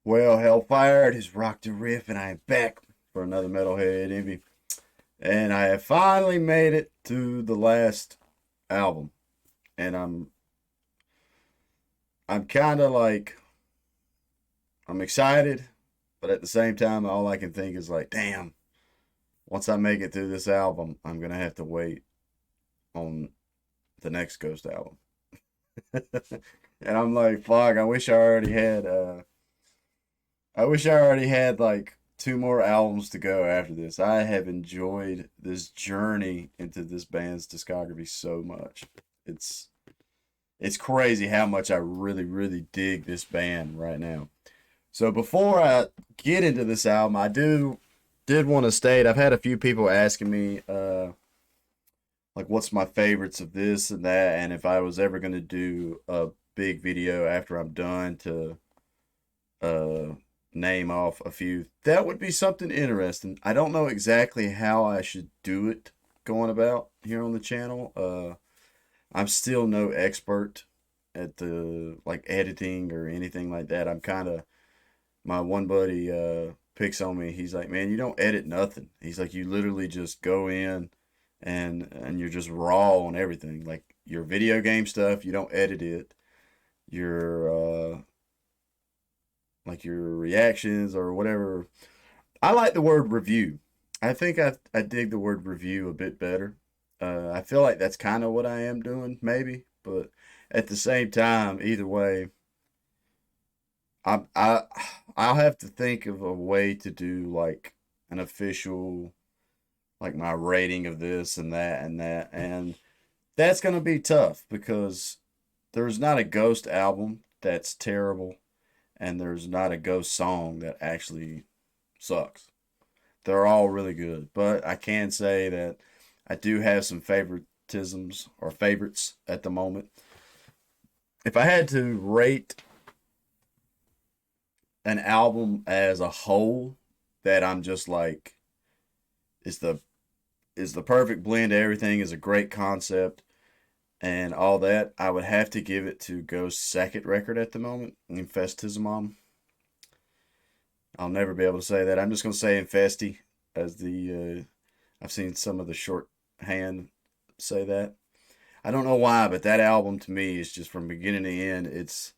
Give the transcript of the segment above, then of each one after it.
Well, Hellfire, it is Rock the Riff, and I am back for another Metalhead Envy. And I have finally made it to the last album. And I'm kind of like, I'm excited, but at the same time, all I can think is like, damn, once I make it through this album, I'm going to have to wait on the next Ghost album. And I'm like, fuck, I wish I already had like two more albums to go after this. I have enjoyed this journey into this band's discography so much. It's it's crazy how much I really dig this band right now. So before I get into this album, I did want to state I've had a few people asking me like what's my favorites of this and that, and if I was ever gonna do a big video after I'm done to uh name off a few. That would be something interesting. I don't know exactly how I should do it going about here on the channel. I'm still no expert at the like editing or anything like that. I'm kind of my one buddy picks on me. He's like, "Man, you don't edit nothing." He's like, "You literally just go in and you're just raw on everything. Like your video game stuff, you don't edit it. Your like your reactions or whatever. I like the word review. I think I dig the word review a bit better. I feel like that's kind of what I am doing, maybe, but at the same time, either way, I I'll have to think of a way to do like an official like my rating of this and that and that, and that's gonna be tough because there's not a Ghost album that's terrible, and there's not a Ghost song that actually sucks. They're all really good, but I can say that I do have some favoritisms or favorites at the moment. If I had to rate an album as a whole, that I'm just like is the is the perfect blend of everything, is a great concept and all that, I would have to give it to Ghost's second record at the moment, Infestismom. I'll never be able to say that. I'm just gonna say Infesti as the I've seen some of the shorthand say that. I don't know why, but that album to me is just from beginning to end. It's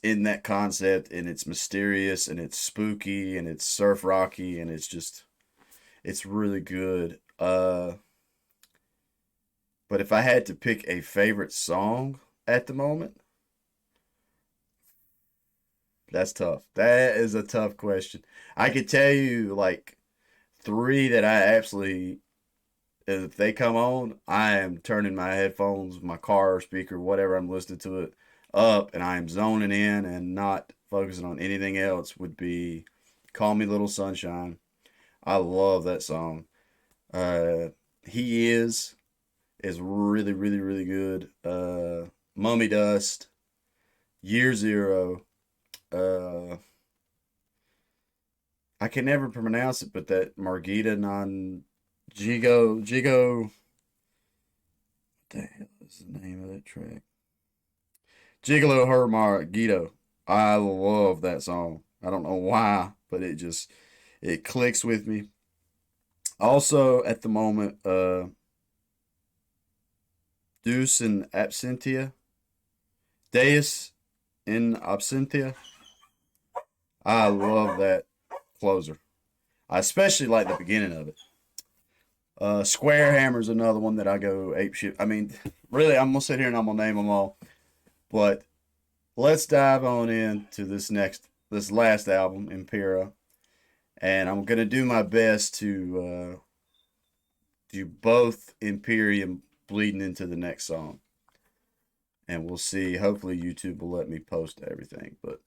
in that concept, and it's mysterious, and it's spooky, and it's surf rocky, and it's really good. But if I had to pick a favorite song at the moment, that's tough. That is a tough question. I could tell you like three that I absolutely, if they come on, I am turning my headphones, my car speaker, whatever I'm listening to it up, and I am zoning in and not focusing on anything else. Would be "Call Me Little Sunshine." I love that song. Uh, he is really good. Mummy Dust, Year Zero. Uh, I can never pronounce it, but that Margita non Jigo. What the hell is the name of that track? Gigolo Her Margito. I love that song. I don't know why, but it clicks with me. Also, at the moment, Deus in Absentia, Deus in Absentia. I love that closer. I especially like the beginning of it. Square Hammer's another one that I go ape shit. I mean, really, I'm gonna sit here and I'm gonna name them all. But let's dive on into this last album, Impera, and I'm gonna do my best to do both Imperium bleeding into the next song, and we'll see. Hopefully, YouTube will let me post everything. But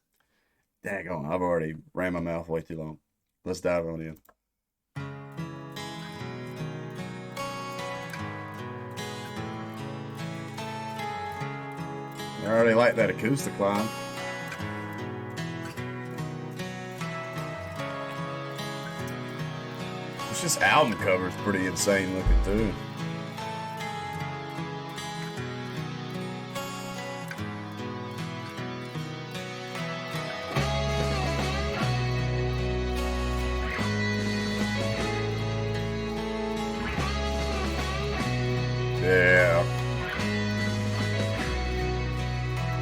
daggone, I've already ran my mouth way too long. Let's dive on in. I already like that acoustic line. It's just album cover is pretty insane looking too.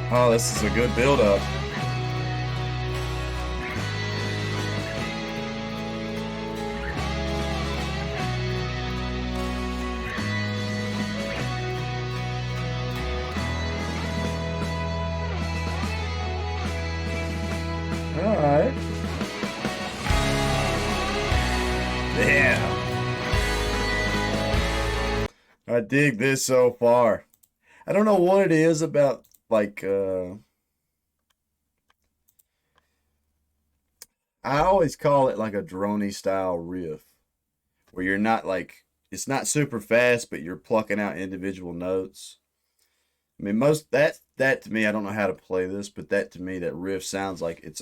Oh, this is a good build-up. All right. Yeah. I dig this so far. I don't know what it is about, like, I always call it like a droney style riff, where you're not like, it's not super fast, but you're plucking out individual notes. I mean, most that to me, I don't know how to play this, but that to me, that riff sounds like it's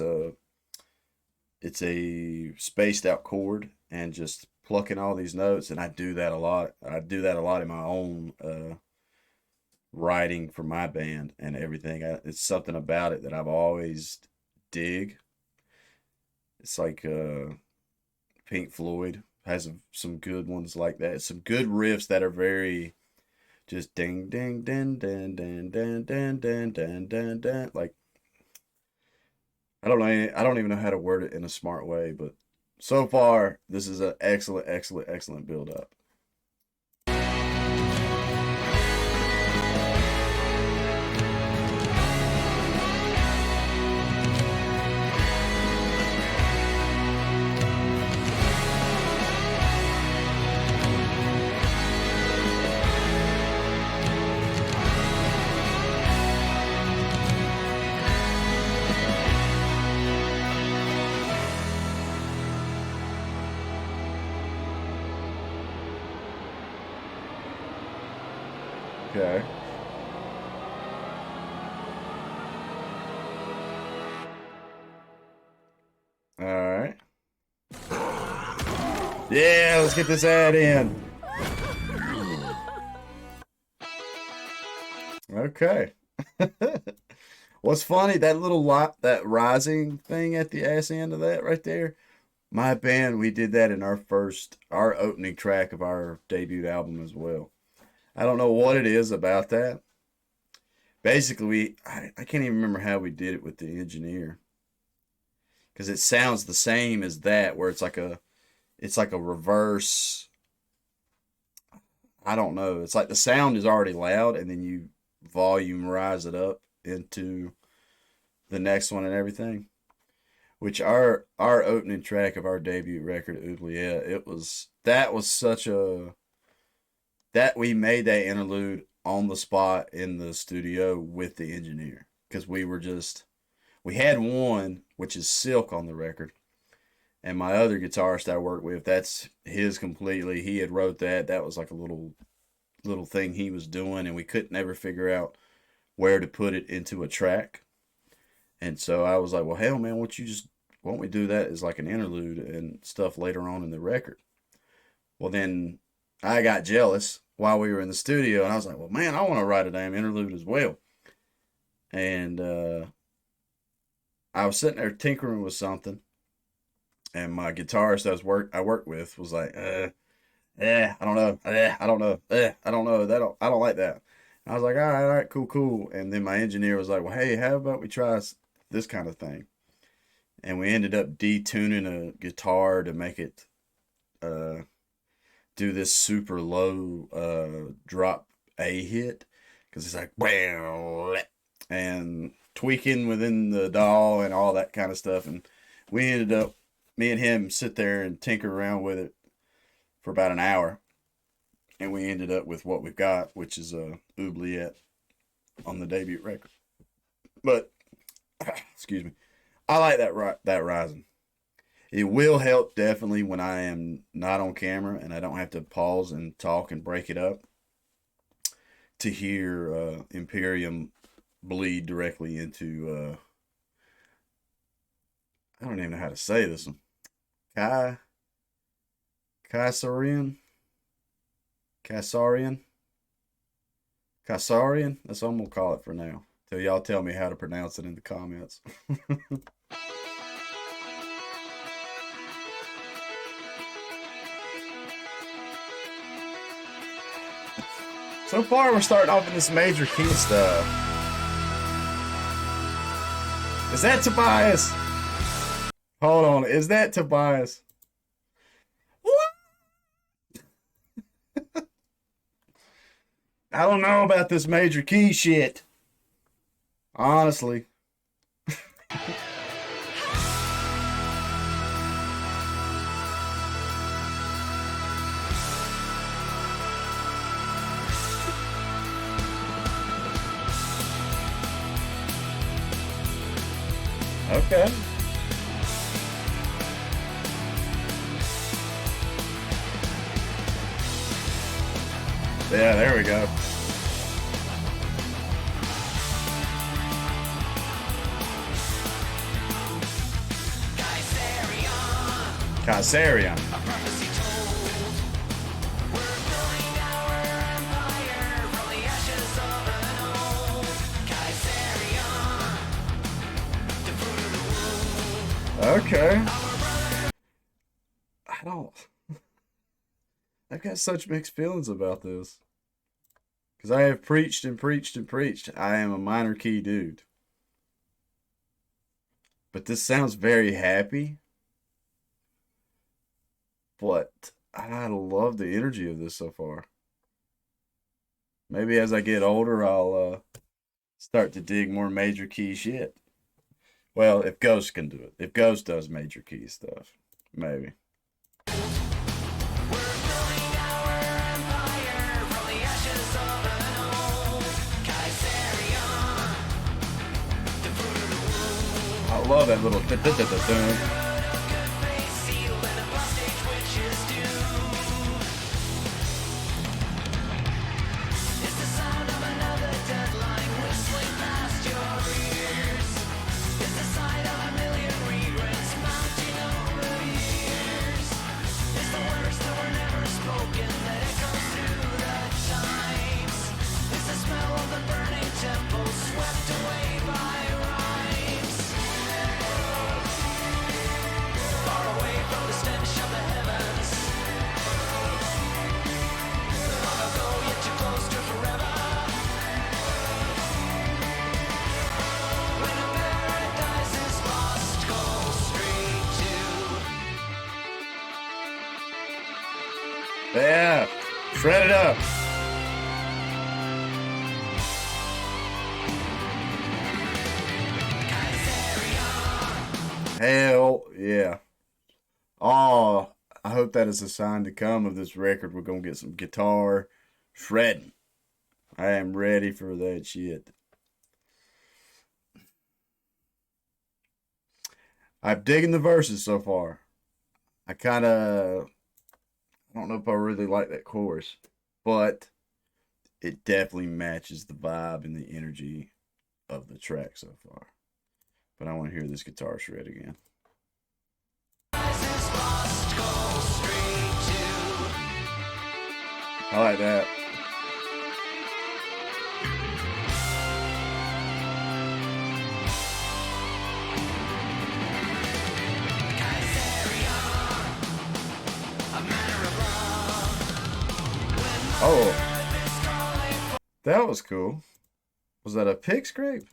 a spaced out chord and just plucking all these notes, and I do that a lot. I do that a lot in my own writing for my band and everything. It's something about it that I've always dig. It's like Pink Floyd has some good ones like that. Some good riffs that are very just ding ding ding ding ding ding ding ding ding ding ding. Like I don't know. I don't even know how to word it in a smart way, but so far this is an excellent, excellent, excellent build up. Okay. All right. Yeah, let's get this ad in. Okay. What's funny, that little lot, that rising thing at the ass end of that right there. My band, we did that in our opening track of our debut album as well. I don't know what it is about that. Basically, I can't even remember how we did it with the engineer because it sounds the same as that, where it's like a reverse. I don't know. It's like the sound is already loud, and then you volume rise it up into the next one and everything. Which our opening track of our debut record, Oubliette, that was such a that we made that interlude on the spot in the studio with the engineer because we had one which is Silk on the record, and my other guitarist I work with, that's his completely. He had wrote that was like a little thing he was doing, and we couldn't ever figure out where to put it into a track. And so I was like, well, hell, man, why don't we do that as like an interlude and stuff later on in the record? Well, then I got jealous while we were in the studio, and I was like, well, man, I want to write a damn interlude as well. And I was sitting there tinkering with something, and my guitarist I worked with was like, I don't know, I don't know, I don't know, I don't like that. And I was like, all right, cool, cool. And then my engineer was like, well, hey, how about we try this kind of thing? And we ended up detuning a guitar to make it uh, do this super low drop A hit because it's like wow, and tweaking within the DAW and all that kind of stuff. And we ended up, me and him sit there and tinker around with it for about an hour, and we ended up with what we've got, which is a Oubliette on the debut record. But excuse me, I like that rising. It will help definitely when I am not on camera and I don't have to pause and talk and break it up to hear Imperium bleed directly into I don't even know how to say this one. Kai Kaisarion? Kaisarion? Kaisarion? That's what I'm gonna call it for now. Till y'all tell me how to pronounce it in the comments. So far, we're starting off in this major key stuff. that Tobias? Hold on, is that Tobias? What? I don't know about this major key shit. Honestly. Okay. Yeah, there we go. Kaisarion. Okay. I don't. I've got such mixed feelings about this. Because I have preached and preached and preached. I am a minor key dude. But this sounds very happy. But I love the energy of this so far. Maybe as I get older, I'll start to dig more major key shit. Well, if Ghost can do it. If Ghost does major key stuff. Maybe. I love that little dun-dun-dun-dun-dun. Yeah, shred it up. Hell yeah. Oh, I hope that is a sign to come of this record. We're going to get some guitar shredding. I am ready for that shit. I'm digging the verses so far. I don't know if I really like that chorus, but it definitely matches the vibe and the energy of the track so far. But I want to hear this guitar shred again. I like that. Oh, that was cool. Was that a pig scrape?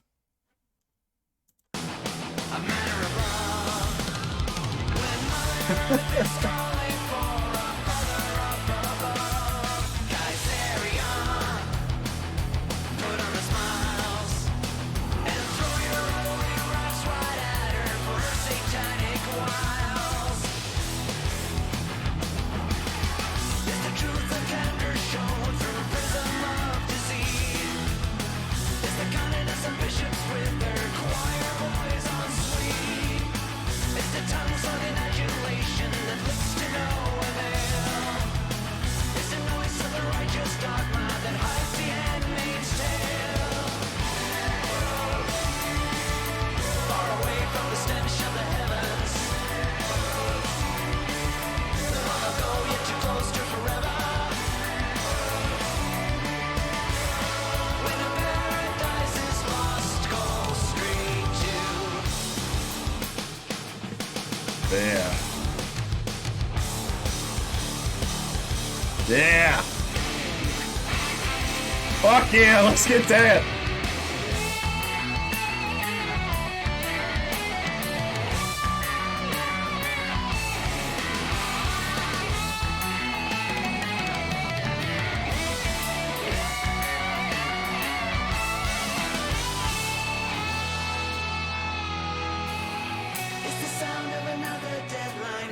Yeah. Yeah. Fuck yeah, let's get that.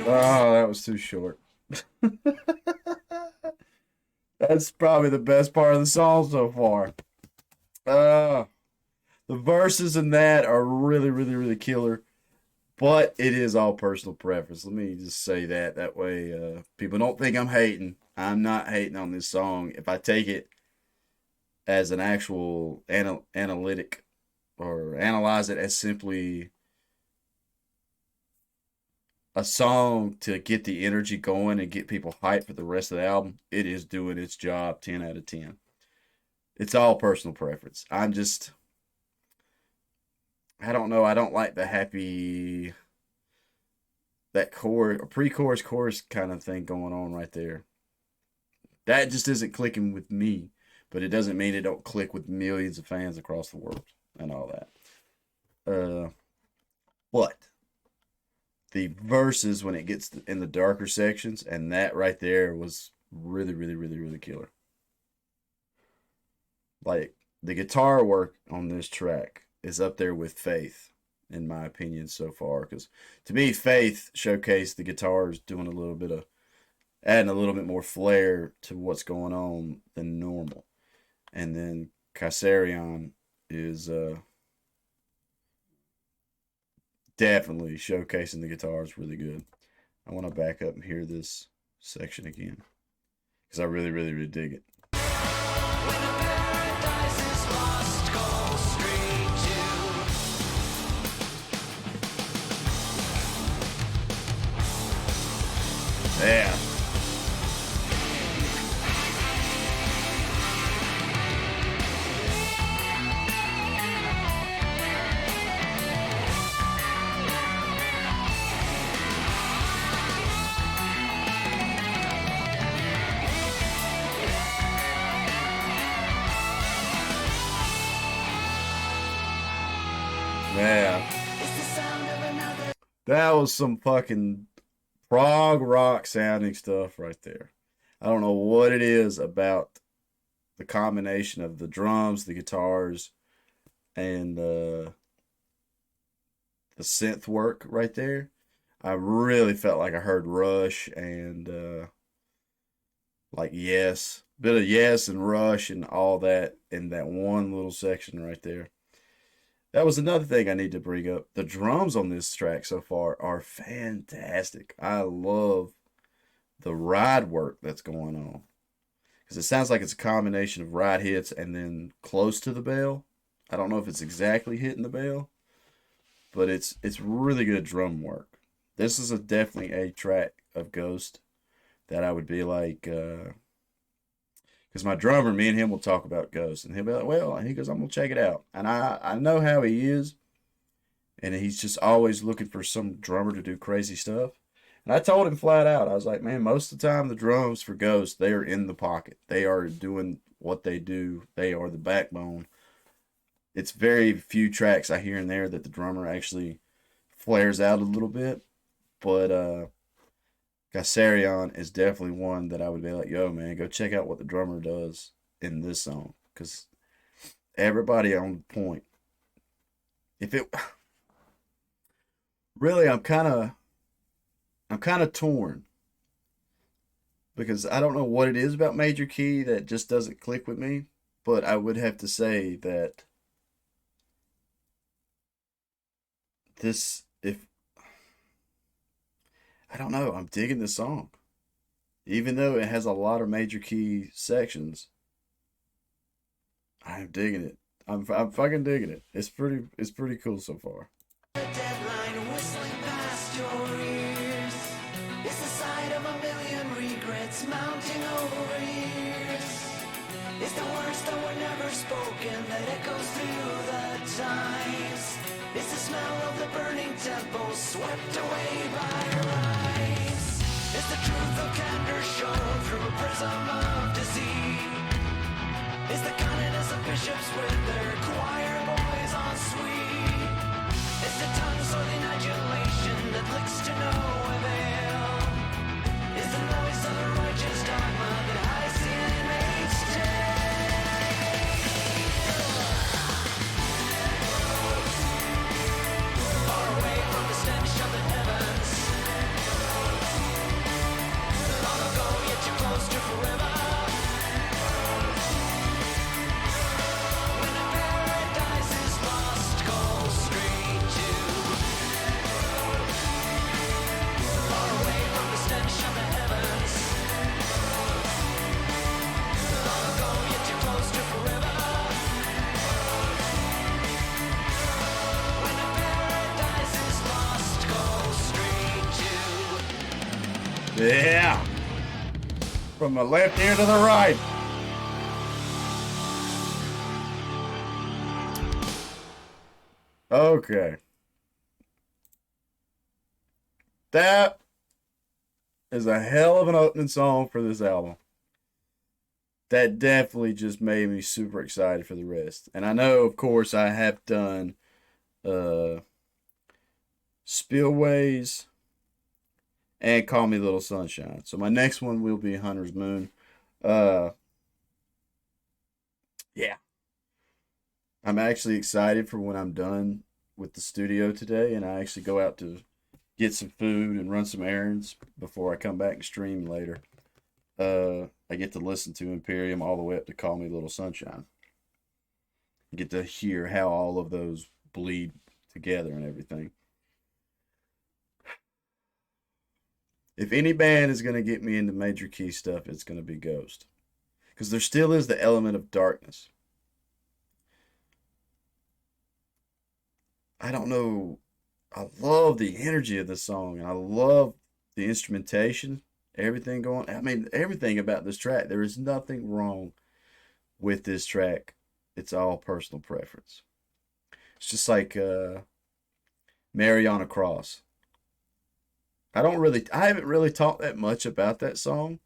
Oh, that was too short. That's probably the best part of the song so far. Uh, the verses in that are really, really, really killer. But it is all personal preference. Let me just say that. That way, people don't think I'm hating. I'm not hating on this song. If I take it as an actual analytic or analyze it as simply a song to get the energy going and get people hyped for the rest of the album, it is doing its job 10 out of 10. It's all personal preference. I don't know. I don't like the happy, that chorus, pre chorus, chorus kind of thing going on right there. That just isn't clicking with me, but it doesn't mean it don't click with millions of fans across the world and all that. But the verses when it gets in the darker sections, and that right there was really, really, really, really killer. Like the guitar work on this track is up there with Faith, in my opinion, so far. Because to me, Faith showcased the guitars doing a little bit of adding a little bit more flair to what's going on than normal. And then Kaisarion is definitely showcasing the guitars really good. I want to back up and hear this section again because I really, really, really dig it. Yeah. Yeah. That was some fucking prog rock sounding stuff right there. I don't know what it is about the combination of the drums, the guitars, and the synth work right there. I really felt like I heard Rush and like Yes, bit of Yes and Rush and all that in that one little section right there. That was another thing I need to bring up. The drums on this track so far are fantastic. I love the ride work that's going on because it sounds like it's a combination of ride hits and then close to the bell. I don't know if it's exactly hitting the bell, but it's really good drum work. This is definitely a track of Ghost that I would be like, because my drummer, me and him will talk about Ghost, and he'll be like, well, and he goes, I'm gonna check it out, and I know how he is, and he's just always looking for some drummer to do crazy stuff. And I told him flat out, I was like, man, most of the time the drums for Ghost, they are in the pocket. They are doing what they do. They are the backbone. It's very few tracks I hear in there that the drummer actually flares out a little bit. But Kaisarion is definitely one that I would be like, yo, man, go check out what the drummer does in this song. Because everybody on point. If it really, I'm kind of torn because I don't know what it is about Major Key that just doesn't click with me. But I would have to say that this, if I don't know, I'm digging this song, even though it has a lot of major key sections. I'm digging it. I'm fucking digging it. It's pretty cool so far. The deadline whistling past your ears. It's the sight of a million regrets mounting over years. It's the words that were never spoken that echoes through the times. It's the smell of the burning temple swept away by rise. It's the truth of candor shown through a prism of deceit. It's the kindness of bishops with their choir boys on suite. It's the tongue soiling adulation that licks to no avail. It's the noise of the righteous dogma that hides the inmate's tale. Far away from the stench of the heavens. Yeah. From the left ear to the right. Okay. That is a hell of an opening song for this album. That definitely just made me super excited for the rest. And I know, of course, I have done uh Spillways and Call Me Little Sunshine. So my next one will be Hunter's Moon. Uh yeah. I'm actually excited for when I'm done with the studio today and I actually go out to get some food and run some errands before I come back and stream later. I get to listen to Imperium all the way up to Call Me Little Sunshine. I get to hear how all of those bleed together and everything. If any band is going to get me into major key stuff, it's going to be Ghost. Because there still is the element of darkness. I don't know. I love the energy of the song and I love the instrumentation, everything going. I mean, everything about this track. There is nothing wrong with this track. It's all personal preference. It's just like Mary on a Cross. I haven't really talked that much about that song,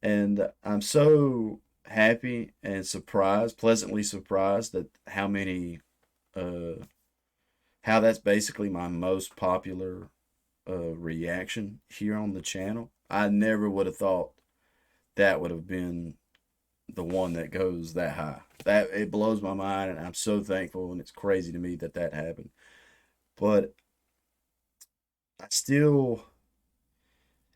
and I'm so happy and surprised, pleasantly surprised that uh, how that's basically my most popular reaction here on the channel. I never would have thought that would have been the one that goes that high. That it blows my mind, and I'm so thankful, and it's crazy to me that that happened. But I still,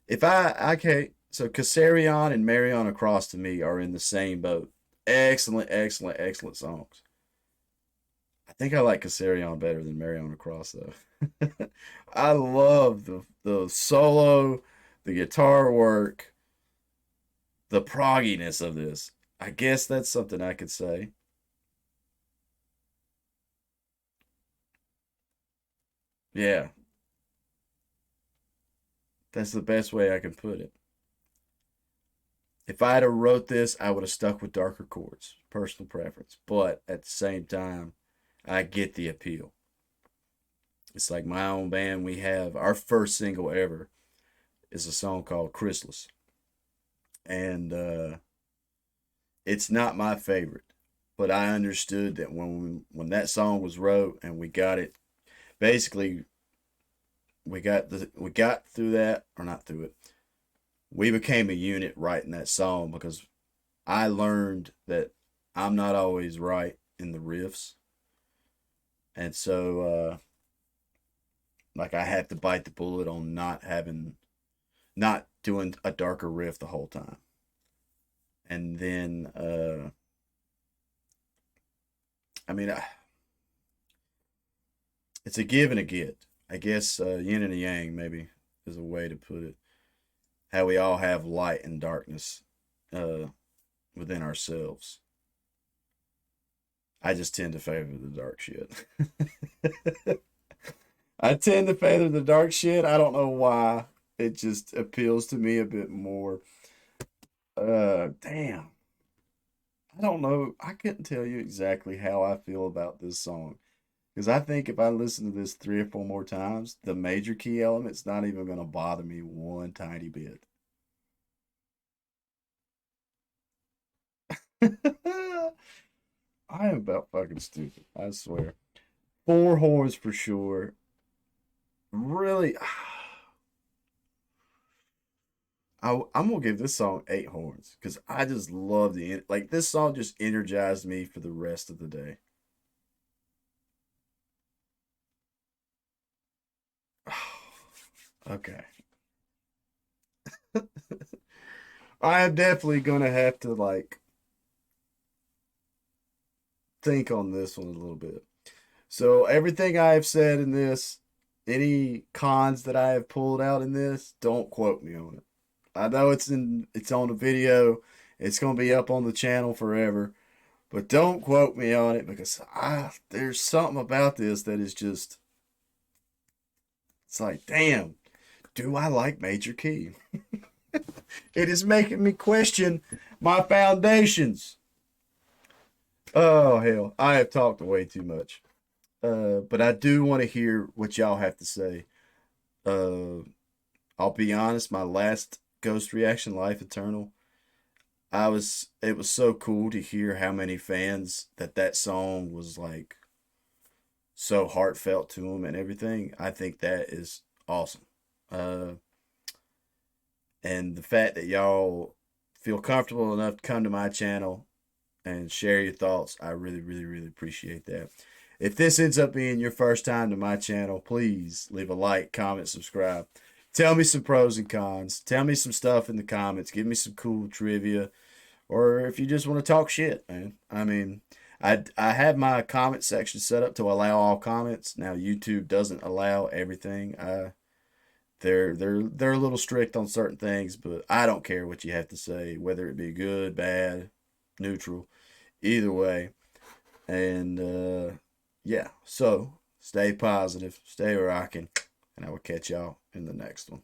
if I can't, so Kaisarion and Marion Across to me are in the same boat. Excellent, excellent, excellent songs. I think I like Kaisarion better than Marion Across though. I love the solo, the guitar work, the progginess of this. I guess that's something I could say. Yeah, that's the best way I can put it. If I'd have wrote this, I would have stuck with darker chords, personal preference. But at the same time, I get the appeal. It's like my own band. We have our first single ever is a song called Chrysalis, and it's not my favorite, but I understood that when that song was wrote and we got it, basically we got through that or not through it. We became a unit writing that song because I learned that I'm not always right in the riffs, and so like I had to bite the bullet on not doing a darker riff the whole time. And then I mean it's a give and a get. I guess yin and a yang maybe is a way to put it. How we all have light and darkness uh, within ourselves. I just tend to favor the dark shit. I tend to favor the dark shit. I don't know why. It just appeals to me a bit more. Damn. I don't know. I couldn't tell you exactly how I feel about this song. Because I think if I listen to this three or four more times, the major key element's not even going to bother me one tiny bit. I am about fucking stupid. I swear. Four horns for sure. Really, I'm gonna give this song eight horns because I just love like this song just energized me for the rest of the day. Okay, I am definitely gonna have to like think on this one a little bit. So everything I have said in this, any cons that I have pulled out in this, don't quote me on it. I know it's on the video. It's gonna be up on the channel forever. But don't quote me on it because there's something about this that is just it's like damn. do I like Major Key? It is making me question my foundations. Oh hell, I have talked way too much. But I do want to hear what y'all have to say. Uh, I'll be honest, my last Ghost reaction, Life Eternal, it was so cool to hear how many fans that song was like so heartfelt to them and everything. I think that is awesome. Uh, and the fact that y'all feel comfortable enough to come to my channel and share your thoughts, I really, really, really appreciate that. If this ends up being your first time to my channel, please leave a like, comment, subscribe. Tell me some pros and cons. Tell me some stuff in the comments. Give me some cool trivia. Or if you just want to talk shit, man. I mean, I have my comment section set up to allow all comments. Now YouTube doesn't allow everything. They're a little strict on certain things, but I don't care what you have to say, whether it be good, bad, neutral, either way. And yeah, so stay positive, stay rocking, and I will catch y'all in the next one.